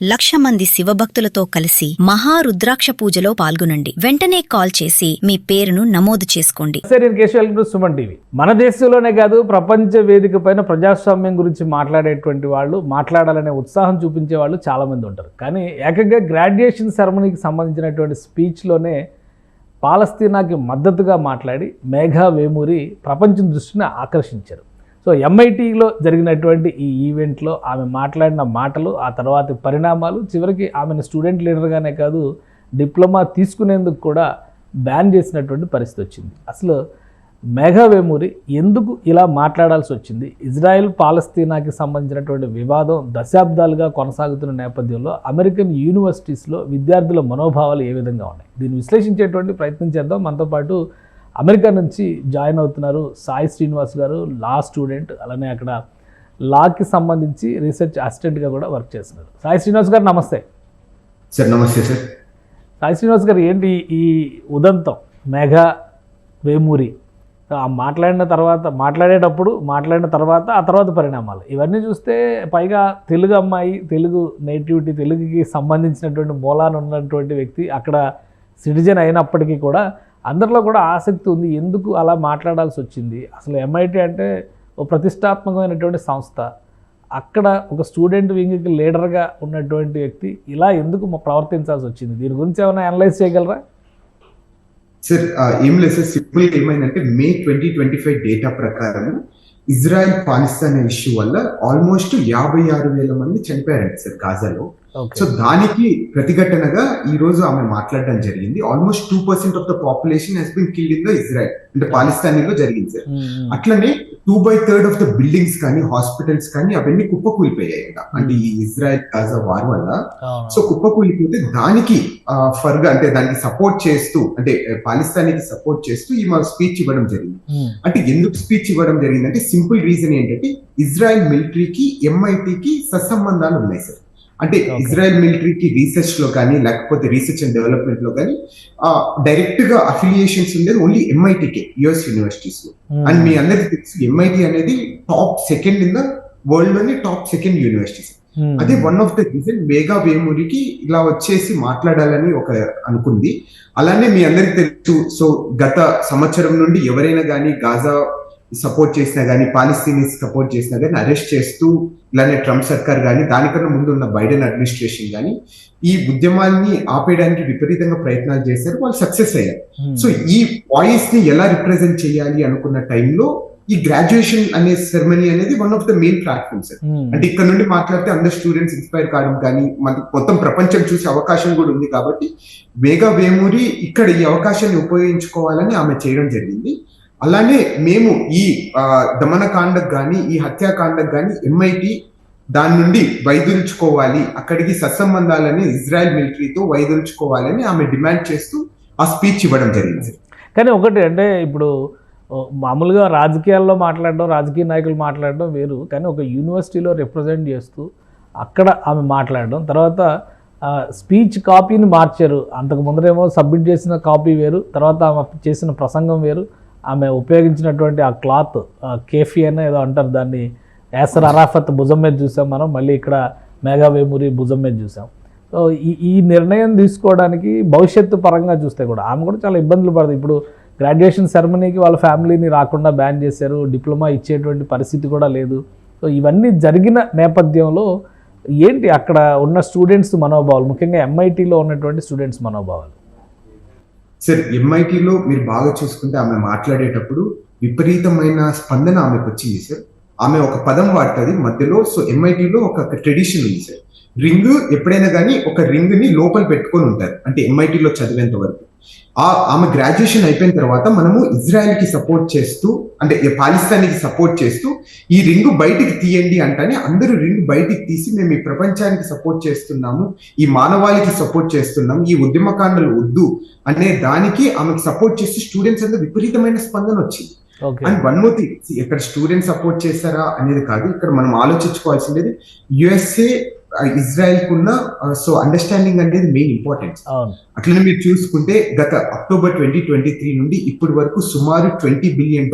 1,00,000 మంది శివభక్తులతో కలిసి మహారుద్రాక్ష పూజలో పాల్గొనండి. వెంటనే కాల్ చేసి మీ పేరును నమోదు చేసుకోండి. సుమన్ టీవీ మన దేశంలోనే కాదు ప్రపంచ వేదిక పైన ప్రజాస్వామ్యం గురించి మాట్లాడేటువంటి వాళ్ళు, మాట్లాడాలనే ఉత్సాహం చూపించే వాళ్ళు చాలా మంది ఉంటారు. కానీ ఏకంగా గ్రాడ్యుయేషన్ సెరమనీకి సంబంధించినటువంటి స్పీచ్లోనే పాలస్తీనాకి మద్దతుగా మాట్లాడి మేఘా వేమూరి ప్రపంచం దృష్టిని ఆకర్షించారు. సో ఎంఐటీలో జరిగినటువంటి ఈ ఈవెంట్లో ఆమె మాట్లాడిన మాటలు, ఆ తర్వాత పరిణామాలు, చివరికి ఆమెను స్టూడెంట్ లీడర్గానే కాదు డిప్లొమా తీసుకునేందుకు కూడా బ్యాన్ చేసినటువంటి పరిస్థితి వచ్చింది. అసలు మేఘా వేమూరి ఎందుకు ఇలా మాట్లాడాల్సి వచ్చింది? ఇజ్రాయెల్ పాలస్తీనాకి సంబంధించినటువంటి వివాదం దశాబ్దాలుగా కొనసాగుతున్న నేపథ్యంలో అమెరికన్ యూనివర్సిటీస్లో విద్యార్థుల మనోభావాలు ఏ విధంగా ఉన్నాయి? దీన్ని విశ్లేషించేటువంటి ప్రయత్నం చేద్దాం. మనతో పాటు అమెరికా నుంచి జాయిన్ అవుతున్నారు సాయి శ్రీనివాస్ గారు, లా స్టూడెంట్, అలానే అక్కడ లాకి సంబంధించి రీసెర్చ్ అసిస్టెంట్గా కూడా వర్క్ చేస్తున్నారు. సాయి శ్రీనివాస్ గారు నమస్తే. సార్ నమస్తే సార్. సాయి శ్రీనివాస్ గారు, ఏంటి ఈ ఉదంతం? మేఘా వేమూరి మాట్లాడిన తర్వాత ఆ తర్వాత పరిణామాలు ఇవన్నీ చూస్తే, పైగా తెలుగు అమ్మాయి, తెలుగు నేటివిటీ, తెలుగుకి సంబంధించినటువంటి మూలాన ఉన్నటువంటి వ్యక్తి, అక్కడ సిటిజన్ అయినప్పటికీ కూడా అందరిలో కూడా ఆసక్తి ఉంది. ఎందుకు అలా మాట్లాడాల్సి వచ్చింది? అసలు ఎంఐటీ అంటే ఒక ప్రతిష్టాత్మకమైనటువంటి సంస్థ, అక్కడ ఒక స్టూడెంట్ వింగ్కి లీడర్గా ఉన్నటువంటి వ్యక్తి ఇలా ఎందుకు ప్రవర్తించాల్సి వచ్చింది? దీని గురించి ఏమైనా అనలైజ్ చేయగలరా? సార్ ఏం లేదు సార్, సింపుల్గా ఏమైందంటే మే 2025 డేటా ప్రకారం ఇజ్రాయెల్ పాలిస్తాన్ ఇష్యూ వల్ల ఆల్మోస్ట్ 56,000 మంది చనిపోయారండి సార్ గాజాలో. సో దానికి ప్రతిఘటనగా ఈ రోజు ఆమె మాట్లాడడం జరిగింది. Almost 2% of the population has been killed in the Israel, అంటే పాలిస్తానీలో జరిగింది సార్. అట్లనే 2/3 ఆఫ్ ద బిల్డింగ్స్ కానీ, హాస్పిటల్స్ కానీ అవన్నీ కుప్పకూలిపోయాయి అంటే ఈ ఇజ్రాయెల్ గాజా వార్ వల్ల. సో కుప్పకూలిపోతే దానికి ఫర్గా, అంటే దానికి సపోర్ట్ చేస్తూ, అంటే పాలిస్తానీకి సపోర్ట్ చేస్తూ ఈమె స్పీచ్ ఇవ్వడం జరిగింది. అంటే ఎందుకు స్పీచ్ ఇవ్వడం జరిగింది అంటే, సింపుల్ రీజన్ ఏంటంటే ఇజ్రాయెల్ మిలిటరీకి ఎంఐటీకి సత్సంబంధాలు ఉన్నాయి సార్. అంటే ఇజ్రాయెల్ మిలిటరీకి రీసెర్చ్ లో కానీ, లేకపోతే రీసెర్చ్ అండ్ డెవలప్మెంట్ లో కానీ డైరెక్ట్ గా అఫిలియేషన్స్ ఉండేది ఓన్లీ ఎంఐటీకే, యుఎస్ యూనివర్సిటీస్ లో. అండ్ మీ అందరికి తెలుసు ఎంఐటీ అనేది top second in the world లోని టాప్ సెకండ్ యూనివర్సిటీస్. అదే one of the reason Megha వేమూరికి ఇలా వచ్చేసి మాట్లాడాలని అనుకుంది. అలానే మీ అందరికి తెలుసు, సో గత సంవత్సరం నుండి ఎవరైనా కానీ గాజా సపోర్ట్ చేసినా కానీ, పాలస్తీనీస్ సపోర్ట్ చేసినా కానీ అరెస్ట్ చేస్తూ, ఇలానే ట్రంప్ సర్కార్ కానీ, దానికన్నా ముందు ఉన్న బైడెన్ అడ్మినిస్ట్రేషన్ కానీ ఈ ఉద్యమాన్ని ఆపేయడానికి విపరీతంగా ప్రయత్నాలు చేశారు. వాళ్ళు సక్సెస్ అయ్యారు. సో ఈ వాయిస్ ని ఎలా రిప్రజెంట్ చేయాలి అనుకున్న టైంలో ఈ గ్రాడ్యుయేషన్ అనే సెరమనీ అనేది one of the main platforms. అంటే ఇక్కడ నుండి మాట్లాడితే అందరు స్టూడెంట్స్ ఇన్స్పైర్ కావడం కానీ, మొత్తం ప్రపంచం చూసే అవకాశం కూడా ఉంది. కాబట్టి మేఘా వేమూరి ఇక్కడ ఈ అవకాశాన్ని ఉపయోగించుకోవాలని ఆమె చేయడం జరిగింది. అలానే మేము ఈ దమనకాండకు కానీ, ఈ హత్యాకాండకు కానీ ఎంఐటి దాని నుండి వైదొలుచుకోవాలి, అక్కడికి సత్సంబంధాలని ఇజ్రాయెల్ మిలిటరీతో వైదొలుచుకోవాలని ఆమె డిమాండ్ చేస్తూ ఆ స్పీచ్ ఇవ్వడం జరిగింది. కానీ ఒకటి అంటే, ఇప్పుడు మామూలుగా రాజకీయాల్లో మాట్లాడడం, రాజకీయ నాయకులు మాట్లాడడం వేరు, కానీ ఒక యూనివర్సిటీలో రిప్రజెంట్ చేస్తూ అక్కడ ఆమె మాట్లాడడం, తర్వాత స్పీచ్ కాపీని మార్చారు. అంతకు ముందరేమో సబ్మిట్ చేసిన కాపీ వేరు, తర్వాత ఆమె చేసిన ప్రసంగం వేరు, ఆమె ఉపయోగించినటువంటి ఆ క్లాత్, కేఫీ అని ఏదో అంటారు దాన్ని, యాసర్ అరాఫత్ భుజం మీద చూసాం మనం, మళ్ళీ ఇక్కడ మేఘా వేమూరి భుజం మీద చూసాం. సో ఈ నిర్ణయం తీసుకోవడానికి భవిష్యత్తు పరంగా చూస్తే కూడా ఆమె కూడా చాలా ఇబ్బందులు పడుతుంది. ఇప్పుడు గ్రాడ్యుయేషన్ సెరమనీకి వాళ్ళ ఫ్యామిలీని రాకుండా బ్యాన్ చేశారు, డిప్లొమా ఇచ్చేటువంటి పరిస్థితి కూడా లేదు. సో ఇవన్నీ జరిగిన నేపథ్యంలో ఏంటి అక్కడ ఉన్న స్టూడెంట్స్ మనోభావాలు, ముఖ్యంగా ఎంఐటీలో ఉన్నటువంటి స్టూడెంట్స్ మనోభావాలు? సార్ ఎంఐటీలో మీరు బాగా చూసుకుంటే ఆమె మాట్లాడేటప్పుడు విపరీతమైన స్పందన ఆమెకు వచ్చింది సార్. ఆమె ఒక పదం వాడుతుంది మధ్యలో. సో ఎంఐటీలో ఒక ట్రెడిషన్ ఉంది సార్, రింగ్ ఎప్పుడైనా కానీ ఒక రింగ్ ని లోపల పెట్టుకొని ఉంటారు, అంటే ఎంఐటీలో చదివేంత వరకు. ఆమె గ్రాడ్యుయేషన్ అయిపోయిన తర్వాత మనము ఇజ్రాయెల్ కి సపోర్ట్ చేస్తూ, అంటే పాలిస్తానికి సపోర్ట్ చేస్తూ ఈ రింగ్ బయటికి తీయండి అంటానే అందరూ రింగ్ బయటికి తీసి మేము ఈ ప్రపంచానికి సపోర్ట్ చేస్తున్నాము, ఈ మానవాళికి సపోర్ట్ చేస్తున్నాము, ఈ ఉద్యమకాండలు వద్దు అనే దానికి ఆమెకు సపోర్ట్ చేస్తూ స్టూడెంట్స్ అందరూ విపరీతమైన స్పందన వచ్చింది. అండ్ వన్ మోర్ థింగ్, ఇక్కడ స్టూడెంట్స్ సపోర్ట్ చేస్తారా అనేది కాదు, ఇక్కడ మనం ఆలోచించుకోవాల్సింది యుఎస్ఏ ఇజ్రాయెల్ కున్న సో అండర్స్టాండింగ్ అనేది మెయిన్ ఇంపార్టెన్స్. అట్లనే మీరు చూసుకుంటే గత అక్టోబర్ 2023 నుండి ఇప్పటి వరకు సుమారు $20 బిలియన్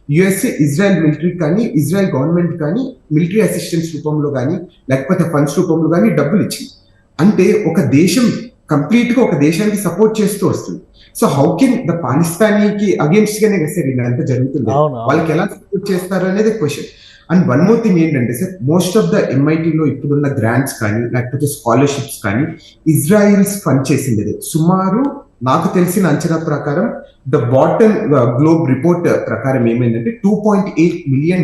యుఎస్ఏ ఇజ్రాయెల్ మిలిటరీ కానీ ఇజ్రాయెల్ గవర్నమెంట్ కానీ మిలిటరీ అసిస్టెన్స్ రూపంలో కానీ లేకపోతే ఫండ్స్ రూపంలో కానీ డబ్బులు ఇచ్చింది. అంటే ఒక దేశం కంప్లీట్ గా ఒక దేశానికి సపోర్ట్ చేస్తూ వస్తుంది. సో హౌ కెన్ ద పాకిస్తానీకి అగేన్స్ట్ గానే కదా సార్ ఇదంతా జరుగుతుంది, వాళ్ళకి ఎలా సపోర్ట్ చేస్తారు అనేది question. And one more thing ఏంటంటే సార్, మోస్ట్ ఆఫ్ ద ఎంఐటీలో ఇప్పుడున్న గ్రాంట్స్ కానీ లేకపోతే స్కాలర్షిప్స్ కానీ ఇజ్రాయిల్స్ ఫండ్ చేసింది. సుమారు నాకు తెలిసిన అంచనా ప్రకారం ద బాటమ్ గ్లోబ్ రిపోర్ట్ ప్రకారం ఏమైందంటే $2.8 million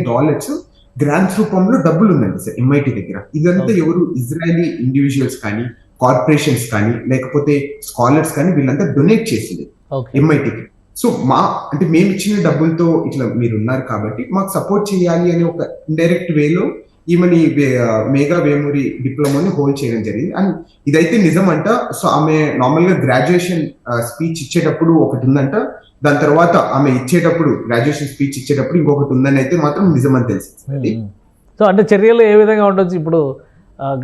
గ్రాంట్స్ రూపంలో డబ్బులు ఉందండి సార్ ఎంఐటీ దగ్గర. ఇదంతా ఎవరు, ఇజ్రాయలీ ఇండివిజువల్స్ కానీ కార్పొరేషన్స్ కానీ లేకపోతే స్కాలర్స్ కానీ వీళ్ళంతా డొనేట్ చేసింది ఎంఐటీకి. సో అంటే మేము ఇచ్చిన డబ్బులతో ఇట్లా మీరు ఉన్నారు కాబట్టి మాకు సపోర్ట్ చేయాలి అనే ఒక ఇండైరెక్ట్ వేలో ఈమెని మేఘా వేమూరి డిప్లొమాని హోల్డ్ చేయడం జరిగింది. అండ్ ఇదైతే నిజం అంట. సో ఆమె నార్మల్ గా గ్రాడ్యుయేషన్ స్పీచ్ ఇచ్చేటప్పుడు ఒకటి ఉందంట, దాని తర్వాత ఆమె ఇచ్చేటప్పుడు గ్రాడ్యుయేషన్ స్పీచ్ ఇచ్చేటప్పుడు ఇంకొకటి ఉందని అయితే మాత్రం నిజం అని తెలిసింది. సో అంటే చర్యలు ఏ విధంగా ఉండొచ్చు? ఇప్పుడు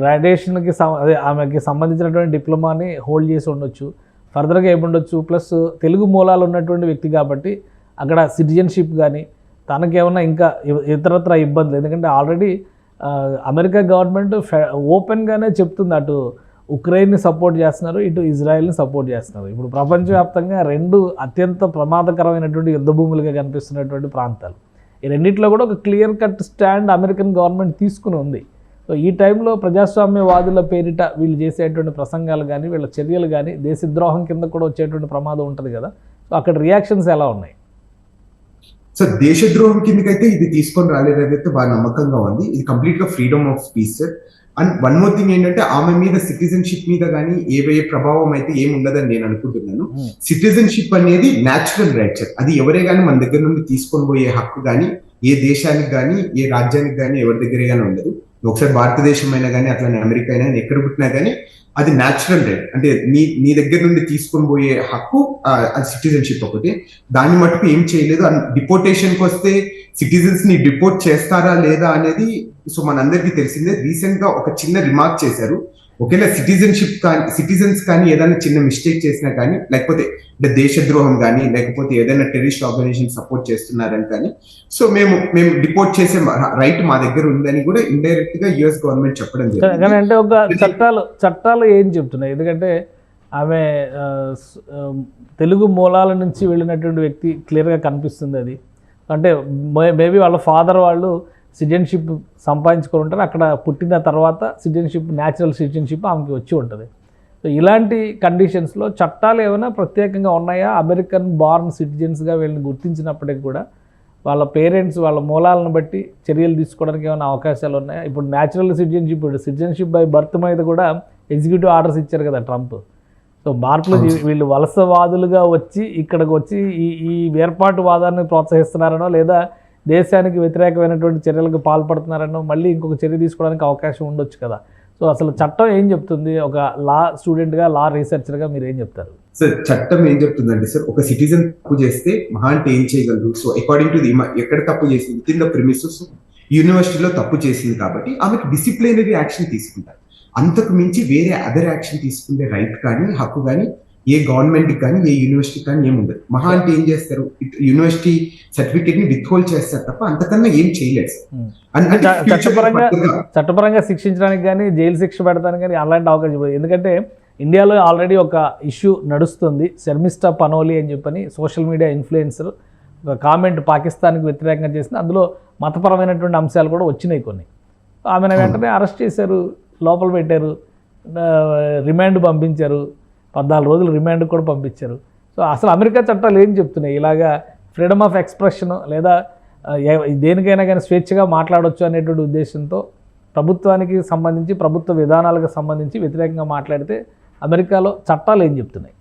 గ్రాడ్యుయేషన్కి అదే ఆమెకి సంబంధించినటువంటి డిప్లొమాని హోల్డ్ చేసి ఉండొచ్చు, ఫర్దర్గా ఏముండొచ్చు. ప్లస్ తెలుగు మూలాలు ఉన్నటువంటి వ్యక్తి కాబట్టి అక్కడ సిటిజన్షిప్ కానీ తనకేమన్నా ఇంకా ఇతరత్ర ఇబ్బందులు, ఎందుకంటే ఆల్రెడీ అమెరికా గవర్నమెంట్ ఓపెన్గానే చెప్తుంది అటు ఉక్రెయిన్ని సపోర్ట్ చేస్తున్నారు, ఇటు ఇజ్రాయెల్ని సపోర్ట్ చేస్తున్నారు. ఇప్పుడు ప్రపంచవ్యాప్తంగా రెండు అత్యంత ప్రమాదకరమైనటువంటి యుద్ధ భూములుగా కనిపిస్తున్నటువంటి ప్రాంతాలు. ఈ రెండింటిలో కూడా ఒక clear cut stand American government తీసుకుని ఉంది. సో ఈ టైంలో ప్రజాస్వామ్యవాదుల పేరిట వీళ్ళు చేసేటువంటి ప్రసంగాలు కానీ వీళ్ళ చర్యలు కానీ దేశద్రోహం కింద కూడా వచ్చేటువంటి ప్రమాదం ఉంటుంది కదా. సో అక్కడ రియాక్షన్స్ ఎలా ఉన్నాయి? సో దేశద్రోహం కిందకైతే ఇది తీసుకొని రాలేదైతే బాగా నమ్మకంగా ఉంది. ఇది కంప్లీట్ గా freedom of speech sir. And one more thing ఏంటంటే ఆమె మీద సిటిజన్షిప్ మీద కానీ ఏ ప్రభావం అయితే ఏముండదని నేను అనుకుంటున్నాను. సిటిజన్షిప్ అనేది న్యాచురల్ రైట్ సార్. అది ఎవరే కానీ మన దగ్గర నుండి తీసుకొని పోయే హక్కు కానీ ఏ దేశానికి కానీ ఏ రాజ్యానికి కానీ ఎవరి దగ్గరే కానీ ఉండదు. ఒకసారి భారతదేశం అయినా కానీ అట్లానే అమెరికా అయినా ఎక్కడ పుట్టినా కానీ అది న్యాచురల్ రైట్. అంటే నీ దగ్గర నుండి తీసుకొని పోయే హక్కు అది సిటిజన్షిప్ ఒకటి. దాన్ని మటుకు ఏం చేయలేదు. డిపోర్టేషన్కి వస్తే సిటిజన్స్ ని డిపోర్ట్ చేస్తారా లేదా అనేది సో మనందరికీ తెలిసిందే. రీసెంట్ గా ఒక చిన్న రిమార్క్ చేశారు. ఒకవేళ సిటిజన్స్ కానీ ఏదైనా చిన్న మిస్టేక్ చేసినా కానీ లేకపోతే దేశద్రోహం కానీ లేకపోతే ఏదైనా టెర్రరిస్ట్ ఆర్గనైజేషన్ సపోర్ట్ చేస్తున్నారని కానీ సో మేము డిపోర్ట్ చేసే రైట్ మా దగ్గర ఉందని కూడా ఇండైరెక్ట్ గా యుఎస్ గవర్నమెంట్ చెప్పడం జరిగింది. అంటే ఒక చట్టాలు ఏం చెప్తున్నాయి? ఎందుకంటే ఆమె తెలుగు మూలాల నుంచి వెళ్ళినటువంటి వ్యక్తి క్లియర్గా కనిపిస్తుంది. అది అంటే మేబీ వాళ్ళ ఫాదర్ వాళ్ళు సిటిజన్షిప్ సంపాదించుకొని ఉంటారు, అక్కడ పుట్టిన తర్వాత న్యాచురల్ సిటిజన్షిప్ ఆమెకి వచ్చి ఉంటుంది. సో ఇలాంటి కండిషన్స్లో చట్టాలు ఏమైనా ప్రత్యేకంగా ఉన్నాయా? అమెరికన్ బార్న్ సిటిజన్స్గా వీళ్ళని గుర్తించినప్పటికీ కూడా వాళ్ళ పేరెంట్స్ వాళ్ళ మూలాలను బట్టి చర్యలు తీసుకోవడానికి ఏమైనా అవకాశాలు ఉన్నాయా? ఇప్పుడు న్యాచురల్ సిటిజన్షిప్ బై బర్త్ మీద కూడా ఎగ్జిక్యూటివ్ ఆర్డర్స్ ఇచ్చారు కదా ట్రంప్. సో మార్పులు వీళ్ళు వలసవాదులుగా వచ్చి ఇక్కడికి వచ్చి ఈ వేర్పాటు వాదాన్ని ప్రోత్సహిస్తున్నారనో లేదా దేశానికి వ్యతిరేకమైనటువంటి చర్యలకు పాల్పడుతున్నారనో మళ్ళీ ఇంకొక చర్య తీసుకోవడానికి అవకాశం ఉండొచ్చు కదా. సో అసలు చట్టం ఏం చెప్తుంది? ఒక లా స్టూడెంట్గా లా రీసెర్చర్గా మీరు ఏం చెప్తారు? సార్ చట్టం ఏం చెప్తుందంటే సార్, ఒక సిటిజన్ తప్పు చేస్తే మహా అంటే ఏం చేయగలరు? సో అకార్డింగ్ టు ది ఎక్కడ తప్పు చేసింది విత్ ఇన్ ద ప్రిమిసెస్ యూనివర్సిటీలో తప్పు చేసింది కాబట్టి ఆమెకు డిసిప్లినరీ యాక్షన్ తీసుకుంటారు. అంతకు మించి వేరే అదర్ యాక్షన్ తీసుకునే రైట్ కానీ హక్కు కానీ ఏ గవర్నమెంట్ కానీ ఏ యూనివర్సిటీ కానీ ఏముండదు. మహా అంటే ఏం చేస్తారు, యూనివర్సిటీ సర్టిఫికేట్ ని విత్హోల్డ్ చేస్తారు తప్ప అంతకన్నా ఏం చేయలేదు. చట్టపరంగా శిక్షించడానికి కానీ జైలు శిక్ష పెడతానికి కానీ అలాంటి అవకాశం. ఎందుకంటే ఇండియాలో ఆల్రెడీ ఒక ఇష్యూ నడుస్తుంది, శర్మిష్ఠా పనోలి అని చెప్పని సోషల్ మీడియా ఇన్ఫ్లుయెన్సర్ ఒక కామెంట్ పాకిస్తాన్కి వ్యతిరేకంగా చేసింది. అందులో మతపరమైనటువంటి అంశాలు కూడా వచ్చినాయి కొన్ని. ఆమెను వెంటనే అరెస్ట్ చేశారు, లోపల పెట్టారు, రిమాండ్ పంపించారు, 14 రోజులు రిమాండ్ కూడా పంపించారు. సో అసలు అమెరికా చట్టాలు ఏం చెప్తున్నాయి? ఇలాగా ఫ్రీడమ్ ఆఫ్ ఎక్స్ప్రెషన్ లేదా దేనికైనా కానీ స్వేచ్ఛగా మాట్లాడవచ్చు అనేటువంటి ఉద్దేశంతో ప్రభుత్వానికి సంబంధించి ప్రభుత్వ విధానాలకు సంబంధించి వ్యతిరేకంగా మాట్లాడితే అమెరికాలో చట్టాలు ఏం చెప్తున్నాయి?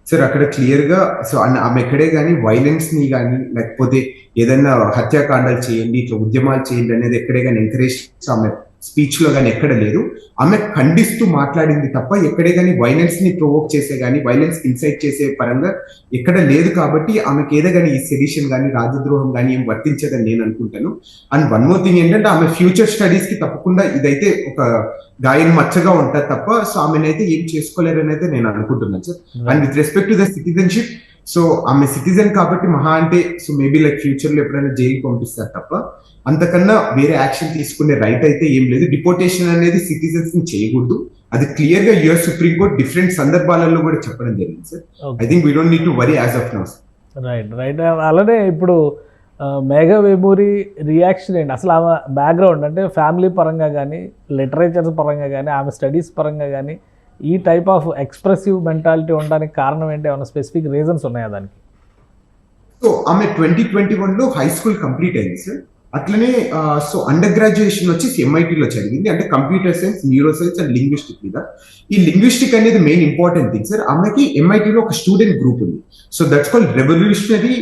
సార్ అక్కడ క్లియర్ గా సో ఆమె ఎక్కడే కానీ వైలెన్స్ ని కానీ లేకపోతే ఏదైనా హత్యాకాండాలు చేయండి ఇట్లా ఉద్యమాలు చేయండి అనేది ఎక్కడే కానీ ఎంకరేజ్ ఆమె స్పీచ్ లో కానీ ఎక్కడ లేదు. ఆమె ఖండిస్తూ మాట్లాడింది తప్ప ఎక్కడే కానీ వైలెన్స్ ని ప్రొవోక్ చేసే కానీ వైలెన్స్ ఇన్సైట్ చేసే పరంగా ఎక్కడ లేదు. కాబట్టి ఆమెకి ఏదో కానీ ఈ సెడిషన్ కానీ రాజద్రోహం కానీ ఏం వర్తించదని నేను అనుకుంటాను. అండ్ వన్ మోర్ థింగ్ ఏంటంటే ఆమె ఫ్యూచర్ స్టడీస్ కి తప్పకుండా ఇదైతే ఒక గాయం మచ్చగా ఉంటుంది తప్ప సో ఆమెనైతే ఏం చేసుకోలేరని అయితే నేను అనుకుంటున్నాను sir. And with respect to the citizenship so ఆమె సిటిజన్ కాబట్టి మహా అంటే సో మేబీ లైక్ ఫ్యూచర్ లో ఎప్పుడైనా జైలు పంపిస్తారు తప్ప అంతకన్నా వేరే యాక్షన్ తీసుకునే రైట్ అయితే ఏం లేదు. డిపోర్టేషన్ అనేది సిటిజన్స్ ని చేయకూడదు. అది క్లియర్ గా యుఎస్ సుప్రీం కోర్ట్ డిఫరెంట్ సందర్భాలలో కూడా చెప్పడం జరిగింది sir. I think we don't need to worry as of now. Right. అలానే ఇప్పుడు మేఘా వేమూరి రియాక్షన్ ఏంటి అసలు? ఆమె బ్యాక్గ్రౌండ్ అంటే ఫ్యామిలీ పరంగా కానీ, లిటరేచర్ పరంగా కానీ, ఆమె స్టడీస్ పరంగా కానీ ఈ టైప్ ఆఫ్ ఎక్స్ప్రెసివ్ మెంటాలిటీ ఉండడానికి కారణం ఏంటి? ఏమైనా స్పెసిఫిక్ రీజన్స్ ఉన్నాయా దానికి? సో ఆమె 2021లో హై స్కూల్ కంప్లీట్ అయింది సార్. అట్లనే సో అండర్ గ్రాడ్యుయేషన్ వచ్చి ఎంఐటీలో చదివింది, అంటే computer science, neuro science and linguistic మీద. ఈ లింగ్విస్టిక్ అనేది మెయిన్ ఇంపార్టెంట్ థింగ్ సార్. ఆమెకి ఎంఐటీలో ఒక స్టూడెంట్ గ్రూప్ ఉంది. So that's called revolutionary,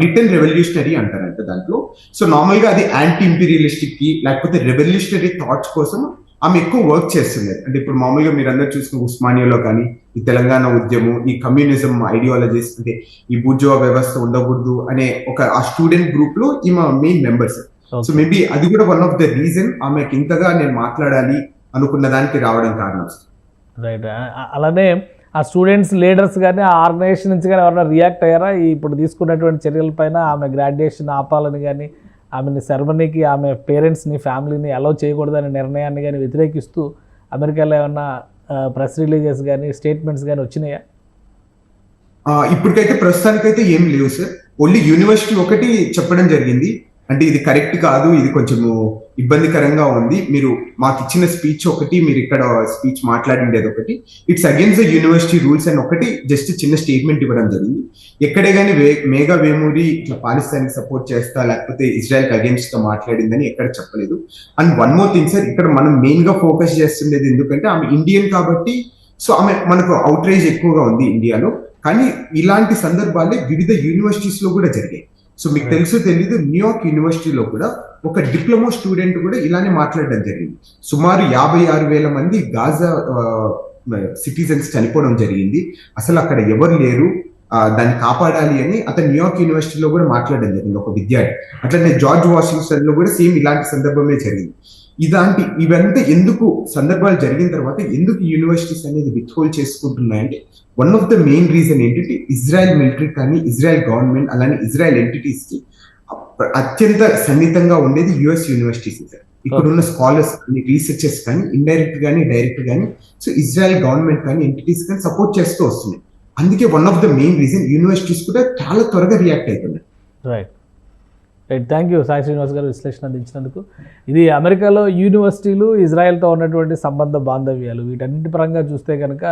return revolutionary అంటారంట దాంట్లో. సో నార్మల్ గా అది యాంటీ ఇంపీరియలిస్టిక్ కి లేకపోతే రెవల్యూషనరీ థాట్స్ కోసం ఆమె ఎక్కువ వర్క్ చేస్తున్నారు. అంటే ఇప్పుడు మామూలుగా మీరు అందరూ చూసిన ఉస్మానియాలో కానీ, ఈ తెలంగాణ ఉద్యమం, ఈ కమ్యూనిజం ఐడియాలజీస్, అంటే ఈ బూర్జువా వ్యవస్థ ఉండకూడదు అనే ఆ స్టూడెంట్ గ్రూప్ లో ఈమె మెయిన్ మెంబర్స్. సో మేబీ అది కూడా వన్ ఆఫ్ ద రీజన్ ఆమెకి ఇంతగా నేను మాట్లాడాలి అనుకున్న దానికి రావడం కారణం. రైట్. అలానే ఆ స్టూడెంట్స్ లీడర్స్ కానీ, ఆ ఆర్గనైజేషన్ నుంచి కానీ ఎవరైనా రియాక్ట్ అయ్యారా ఇప్పుడు తీసుకున్నటువంటి చర్యలపైన? ఆమె గ్రాడ్యుయేషన్ ఆపాలని కానీ, ఆమెని సెరమనీకి ఆమె పేరెంట్స్ని, ఫ్యామిలీని అలౌ చేయకూడదనే నిర్ణయాన్ని కానీ వ్యతిరేకిస్తూ అమెరికాలో ఏమన్నా ప్రెస్ రిలీజెస్ కానీ, స్టేట్మెంట్స్ కానీ వచ్చినాయా? ఇప్పటికైతే ప్రస్తుతానికైతే ఏం లేవు సార్. ఓన్లీ యూనివర్సిటీ ఒకటి చెప్పడం జరిగింది, అంటే ఇది కరెక్ట్ కాదు, ఇది కొంచెము ఇబ్బందికరంగా ఉంది, మీరు మాకు ఇచ్చిన స్పీచ్ ఒకటి, మీరు ఇక్కడ స్పీచ్ మాట్లాడిండేది ఒకటి, it's against the university rules అని ఒకటి జస్ట్ చిన్న స్టేట్మెంట్ ఇవ్వడం జరిగింది. ఎక్కడే కానీ మేఘా వేమూరి ఇట్లా పాకిస్తాన్ కి సపోర్ట్ చేస్తా లేకపోతే ఇజ్రాయెల్ కి అగేన్స్ట్ గా మాట్లాడిందని ఎక్కడ చెప్పలేదు. And one more thing sir, ఇక్కడ మనం మెయిన్ గా ఫోకస్ చేస్తుండేది ఎందుకంటే ఆమె ఇండియన్ కాబట్టి, సో ఆమె మనకు అవుట్రేజ్ ఎక్కువగా ఉంది ఇండియాలో. కానీ ఇలాంటి సందర్భాలే వివిధ యూనివర్సిటీస్ లో కూడా జరిగాయి. సో మీకు తెలుసో తెలీదు, న్యూయార్క్ యూనివర్సిటీలో కూడా ఒక డిప్లొమా స్టూడెంట్ కూడా ఇలానే మాట్లాడడం జరిగింది. సుమారు 56,000 మంది గాజా సిటిజన్స్ చనిపోవడం జరిగింది, అసలు అక్కడ ఎవరు లేరు, దాన్ని కాపాడాలి అని అతను న్యూయార్క్ యూనివర్సిటీలో కూడా మాట్లాడడం జరిగింది ఒక విద్యార్థి. అట్లనే జార్జ్ వాషింగ్టన్ లో కూడా సేమ్ ఇలాంటి సందర్భమే జరిగింది. ఇవంతా ఎందుకు సందర్భాలు జరిగిన తర్వాత ఎందుకు యూనివర్సిటీస్ అనేది విత్హోల్డ్ చేసుకుంటున్నాయంటే one of the main reason ఏంటంటే ఇజ్రాయెల్ మిలిటరీ కానీ, ఇజ్రాయెల్ గవర్నమెంట్, అలానే ఇజ్రాయెల్ ఎంటిటీస్ కి అత్యంత సన్నిహితంగా ఉండేది యుఎస్ యూనివర్సిటీస్. ఇక్కడ ఉన్న స్కాలర్స్ కానీ, రీసెర్చర్స్ కానీ, ఇండైరెక్ట్ కానీ డైరెక్ట్ కానీ, సో ఇజ్రాయెల్ గవర్నమెంట్ కానీ, ఎంటిటీస్ కానీ సపోర్ట్ చేస్తూ వస్తున్నాయి. అందుకే one of the main reason universities కూడా చాలా త్వరగా రియాక్ట్ అవుతున్నాయి. Right. Thank you Sai Srinivas గారు విశ్లేషణ అందించినందుకు. ఇది అమెరికాలో యూనివర్సిటీలు, ఇజ్రాయెల్తో ఉన్నటువంటి సంబంధ బాంధవ్యాలు, వీటన్నిటి పరంగా చూస్తే కనుక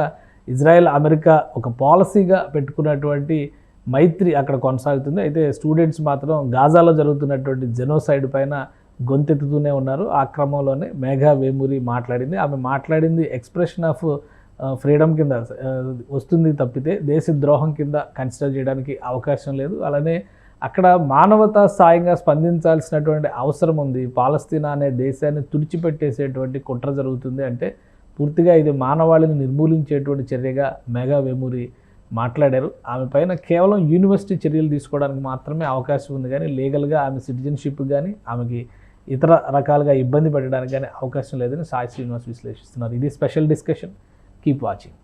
ఇజ్రాయెల్ అమెరికా ఒక పాలసీగా పెట్టుకున్నటువంటి మైత్రి అక్కడ కొనసాగుతుంది. అయితే స్టూడెంట్స్ మాత్రం గాజాలో జరుగుతున్నటువంటి జెనోసైడ్ పైన గొంతెత్తుతూనే ఉన్నారు. ఆ క్రమంలోనే మేఘా వేమూరి మాట్లాడింది. ఆమె మాట్లాడింది ఎక్స్ప్రెషన్ ఆఫ్ ఫ్రీడమ్ కింద వస్తుంది తప్పితే దేశద్రోహం కింద కన్సిడర్ చేయడానికి అవకాశం లేదు. అలానే అక్కడ మానవతా సాయంగా స్పందించాల్సినటువంటి అవసరం ఉంది. పాలస్తీనా అనే దేశాన్ని తుడిచిపెట్టేసేటువంటి కుట్ర జరుగుతుంది అంటే పూర్తిగా ఇది మానవాళిని నిర్మూలించేటువంటి చర్యగా మేఘా వేమూరి మాట్లాడారు. ఆమె పైన కేవలం యూనివర్సిటీ చర్యలు తీసుకోవడానికి మాత్రమే అవకాశం ఉంది, కానీ లీగల్గా ఆమె సిటిజన్షిప్ కానీ, ఆమెకి ఇతర రకాలుగా ఇబ్బంది పెట్టడానికి కానీ అవకాశం లేదని సాయి శ్రీనివాస్ విశ్లేషిస్తున్నారు. ఇది స్పెషల్ డిస్కషన్. Keep watching.